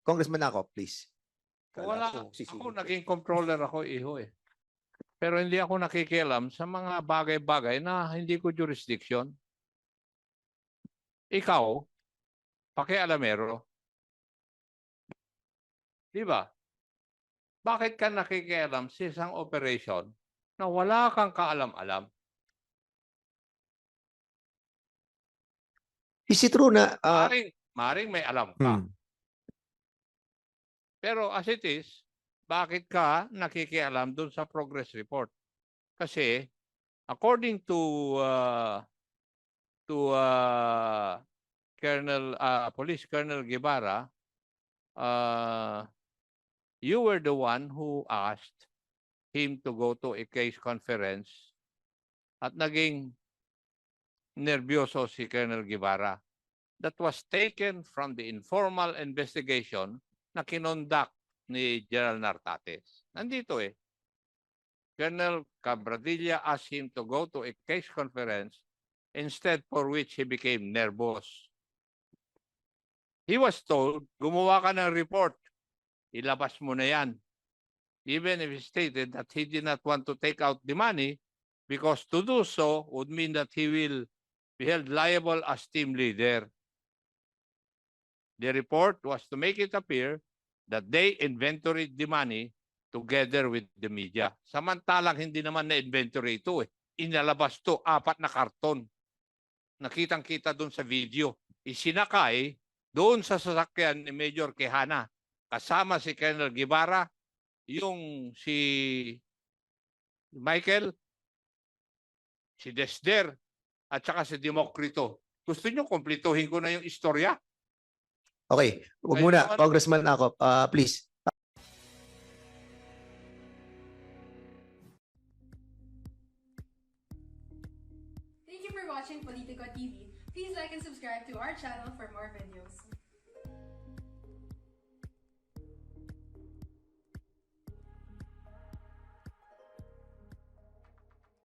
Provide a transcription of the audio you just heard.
Congressman ako, please. Wala. Kala ko, Ako sisingit ko. naging controller ako, iho eh. Pero hindi ako nakikialam sa mga bagay-bagay na hindi ko jurisdiction. Ikaw, pakialamero. Di ba? Bakit ka nakikialam sa isang operation na wala kang kaalam-alam? Is it true na Maring may alam ka. Pero as it is, bakit ka nakikialam dun sa progress report? Kasi according to Police Colonel Guevara, you were the one who asked him to go to a case conference at naging nervyoso si Colonel Guevara. That was taken from the informal investigation na kinonduct ni General Nartates. Nandito eh. Colonel Cabradilla asked him to go to a case conference, instead for which he became nervous. He was told, gumawa ka ng report, ilabas mo na yan. Even if he stated that he did not want to take out the money, because to do so would mean that he will be held liable as team leader. The report was to make it appear that they inventoried the money together with the media. Samantalang hindi naman na-inventory ito eh. Inalabas to, 4 na karton. Nakitang-kita doon sa video. Isinakay doon sa sasakyan ni Major Quijana. Kasama si Colonel Guevara, yung si Michael, si Desder, at saka si Democrito. Gusto nyo, kumplituhin ko na yung istorya? Okay, wag muna, Congressman ako, please. Thank you for watching Politico TV. Please like and subscribe to our channel for more videos.